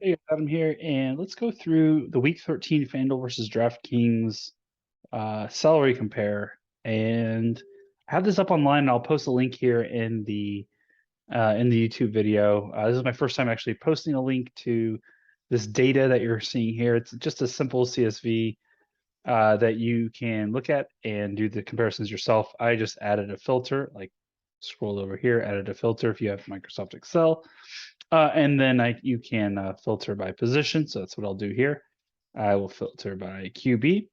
Hey, Adam here, and let's go through the Week 13 FanDuel versus DraftKings salary compare. And I have this up online, and I'll post a link here in the YouTube video. This is my first time actually posting a link to this data that you're seeing here. It's just a simple CSV that you can look at and do the comparisons yourself. I just added a filter, like scroll over here, added a filter if you have Microsoft Excel. And then you can filter by position. So that's what I'll do here. I will filter by QB.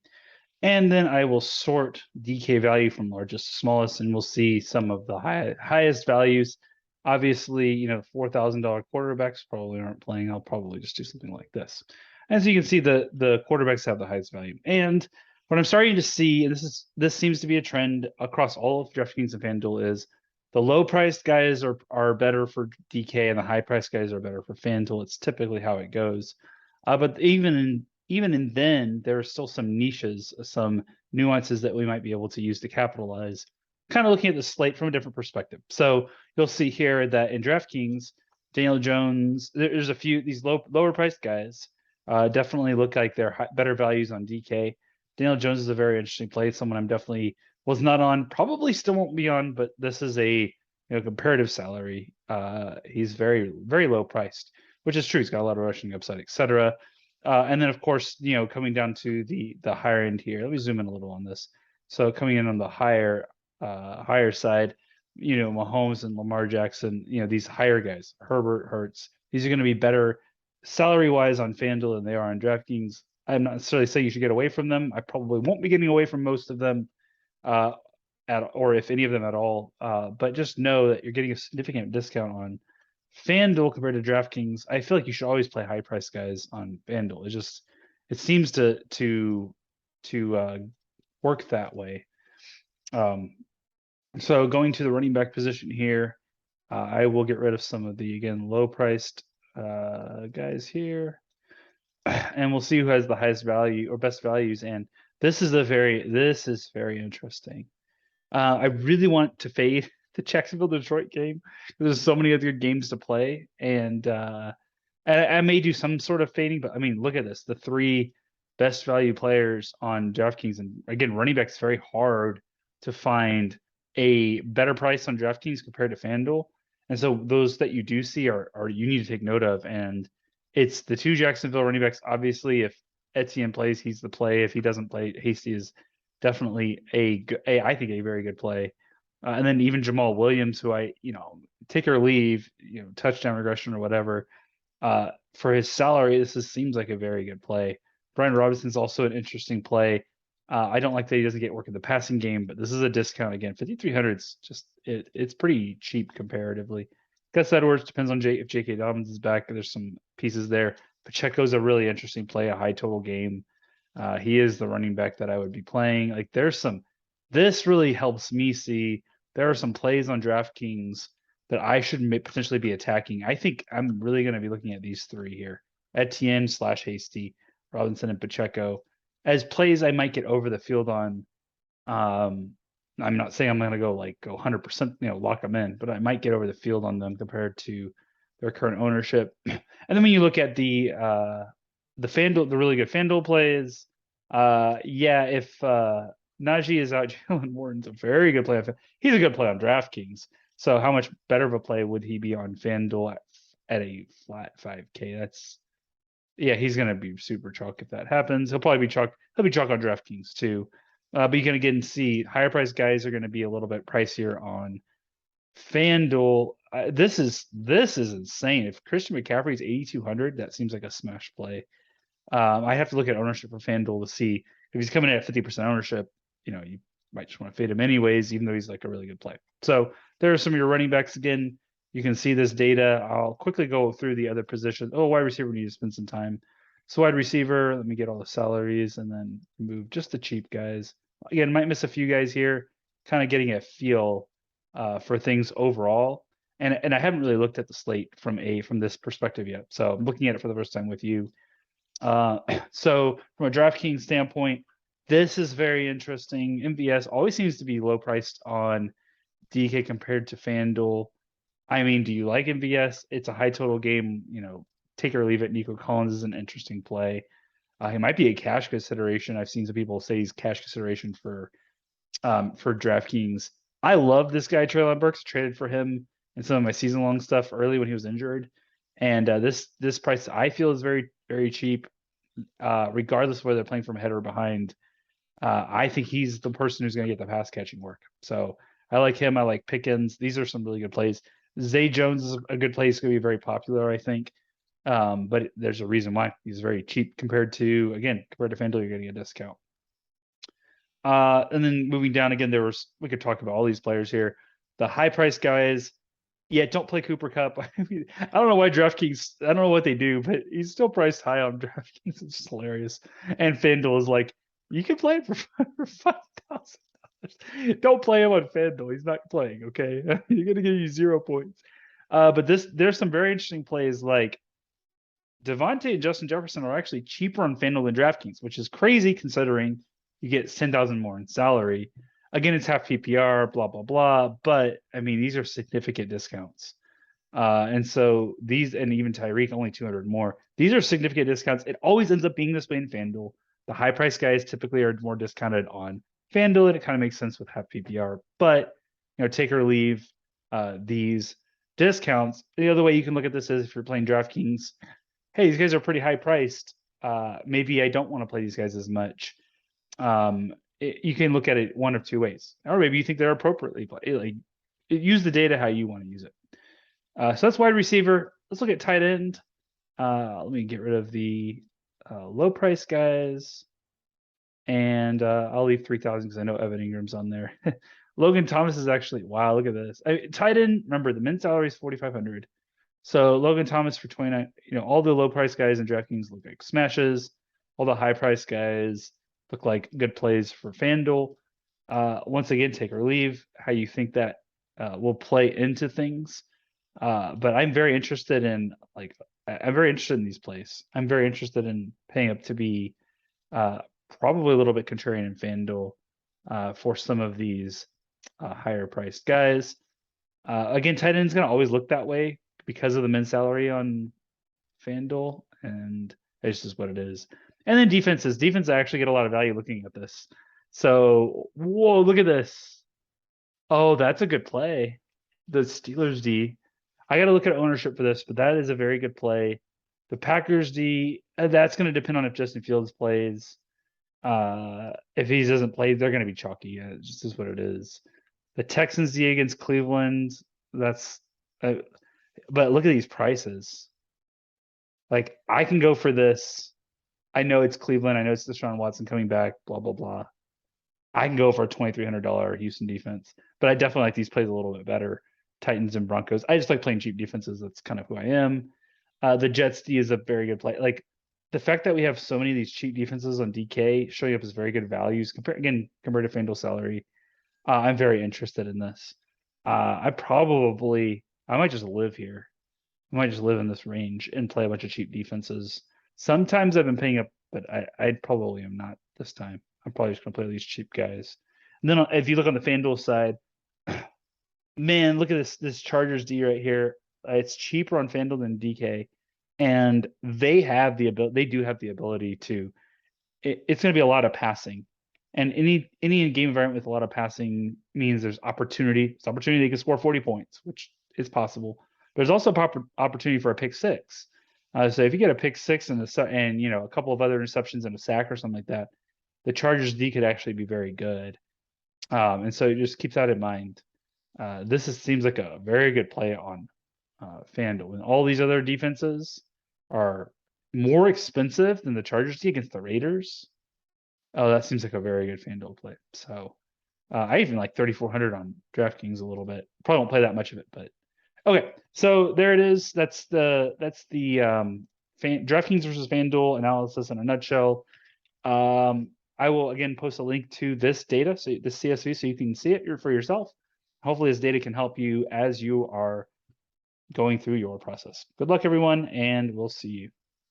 And then I will sort DK value from largest to smallest, and we'll see some of the highest values. Obviously, $4,000 quarterbacks probably aren't playing. I'll probably just do something like this. As you can see, the quarterbacks have the highest value. And what I'm starting to see, and this seems to be a trend across all of DraftKings and FanDuel, is the low-priced guys are better for DK, and the high-priced guys are better for FanDuel. It's typically how it goes. But even in then, there are still some niches, some nuances that we might be able to use to capitalize. Kind of looking at the slate from a different perspective. So you'll see here that in DraftKings, Daniel Jones, there's a few these lower priced guys definitely look like they're better values on DK. Daniel Jones is a very interesting play. Someone I'm definitely was not on, probably still won't be on, but this is a comparative salary. He's very, very low priced, which is true. He's got a lot of rushing upside, etc. And then of course, coming down to the higher end here. Let me zoom in a little on this. So coming in on the higher side, Mahomes and Lamar Jackson, these higher guys, Herbert, Hurts, these are going to be better salary wise on FanDuel than they are on DraftKings. I'm not necessarily saying you should get away from them. I probably won't be getting away from most of them, or if any of them at all. But just know that you're getting a significant discount on FanDuel compared to DraftKings. I feel like you should always play high price guys on FanDuel. It seems to work that way. So going to the running back position here, I will get rid of some of the low priced guys here, and we'll see who has the highest value or best values. And this is very interesting. I really want to fade the Jacksonville Detroit game. There's so many other games to play, and I may do some sort of fading. But I mean, look at this: the three best value players on DraftKings, and again, running back's very hard to find a better price on DraftKings compared to FanDuel. And so those that you do see are you need to take note of. And it's the two Jacksonville running backs. Obviously, if Etienne plays, he's the play. If he doesn't play, Hasty is definitely I think a very good play. And then even Jamal Williams, who I take or leave, touchdown regression or whatever. For his salary, seems like a very good play. Brian Robinson's also an interesting play. I don't like that he doesn't get work in the passing game, but this is a discount again. 5,300 is just it's pretty cheap comparatively. Gus Edwards depends on if J.K. Dobbins is back. There's some pieces there. Pacheco's a really interesting play, a high total game. He is the running back that I would be playing. Like this really helps me see there are some plays on DraftKings that I should potentially be attacking. I think I'm really going to be looking at these three here: Etienne / Hasty, Robinson, and Pacheco as plays I might get over the field on. I'm not saying I'm going to go 100%, lock them in, but I might get over the field on them compared to their current ownership. And then when you look at the FanDuel, the really good FanDuel plays, if Najee is out, Jalen Warren's a very good play. He's a good play on DraftKings. So how much better of a play would he be on FanDuel at a flat 5K? He's going to be super chalk if that happens. He'll probably be chalk. He'll be chalk on DraftKings too. But you can again see higher price guys are going to be a little bit pricier on FanDuel. This is insane. If Christian McCaffrey's 8,200, that seems like a smash play. I have to look at ownership for FanDuel to see if he's coming in at 50% ownership. You might just want to fade him anyways, even though he's like a really good play. So there are some of your running backs again. You can see this data. I'll quickly go through the other positions. Oh, wide receiver, need to spend some time. So wide receiver, let me get all the salaries and then move just the cheap guys. Again, might miss a few guys here, kind of getting a feel for things overall. And I haven't really looked at the slate from this perspective yet. So I'm looking at it for the first time with you. So from a DraftKings standpoint, this is very interesting. MVS always seems to be low priced on DK compared to FanDuel. I mean, do you like MVS? It's a high total game, take or leave it. Nico Collins is an interesting play. He might be a cash consideration. I've seen some people say he's cash consideration for DraftKings. I love this guy, Treylon Burks. Traded for him in some of my season long stuff early when he was injured, and this price I feel is very very cheap, regardless of whether they're playing from ahead or behind. I think he's the person who's going to get the pass catching work. So I like him. I like Pickens. These are some really good plays. Zay Jones is a good play. He's going to be very popular, I think. But there's a reason why he's very cheap compared to FanDuel. You're getting a discount. And then moving down again, we could talk about all these players here. The high price guys, yeah, don't play Cooper Kupp. I mean, I don't know why DraftKings, I don't know what they do, but he's still priced high on DraftKings. It's just hilarious. And FanDuel is like, you can play it for $5,000. Don't play him on FanDuel. He's not playing, okay? You're gonna give you 0 points. But there's some very interesting plays like Devontae and Justin Jefferson are actually cheaper on FanDuel than DraftKings, which is crazy considering you get 10,000 more in salary. Again, it's half PPR, blah, blah, blah. But I mean, these are significant discounts. And so these, and even Tyreek, only 200 more. These are significant discounts. It always ends up being this way in FanDuel. The high price guys typically are more discounted on FanDuel, and it kind of makes sense with half PPR. But, take or leave these discounts. The other way you can look at this is if you're playing DraftKings, hey, these guys are pretty high priced. Maybe I don't want to play these guys as much. You can look at it one of two ways, or maybe you think they're appropriately played. Like, use the data how you want to use it. So that's wide receiver. Let's look at tight end. Let me get rid of the low price guys, and I'll leave 3,000 because I know Evan Ingram's on there. Logan Thomas is actually, wow, look at this. Tight end, remember the min salary is 4,500. So Logan Thomas for 29, all the low price guys in DraftKings look like smashes. All the high price guys look like good plays for FanDuel. Once again, take or leave how you think that will play into things. But I'm very interested in these plays. I'm very interested in paying up to be probably a little bit contrarian in FanDuel for some of these higher priced guys. Again, tight end's going to always look that way because of the min salary on FanDuel, and it's just what it is. And then defenses. Defense, I actually get a lot of value looking at this. So, whoa, look at this. Oh, that's a good play. The Steelers D. I got to look at ownership for this, but that is a very good play. The Packers D, that's going to depend on if Justin Fields plays. If he doesn't play, they're going to be chalky. It just is what it is. The Texans D against Cleveland, that's... but look at these prices. Like, I can go for this. I know it's Cleveland. I know it's Deshaun Watson coming back, blah, blah, blah. I can go for a $2,300 Houston defense, but I definitely like these plays a little bit better. Titans and Broncos. I just like playing cheap defenses. That's kind of who I am. The Jets D is a very good play. Like, the fact that we have so many of these cheap defenses on DK showing up as very good values compared to FanDuel salary. I'm very interested in this. I might just live here. I might just live in this range and play a bunch of cheap defenses. Sometimes I've been paying up, but I probably am not this time. I'm probably just going to play these cheap guys. And then if you look on the FanDuel side, man, look at this Chargers D right here. It's cheaper on FanDuel than DK, and they have the ability. They do have the ability to. It's going to be a lot of passing, and any game environment with a lot of passing means there's opportunity. It's opportunity they can score 40 points, which is possible. There's also opportunity for a pick six. So if you get a pick six and a couple of other interceptions and a sack or something like that, the Chargers D could actually be very good. And so just keep that in mind. This seems like a very good play on FanDuel. And all these other defenses are more expensive than the Chargers D against the Raiders. Oh, that seems like a very good FanDuel play. So I even like 3,400 on DraftKings a little bit. Probably won't play that much of it, but okay. So there it is. That's the DraftKings versus FanDuel analysis in a nutshell. I will again post a link to this data, so this CSV, so you can see it for yourself. Hopefully, this data can help you as you are going through your process. Good luck, everyone, and we'll see you.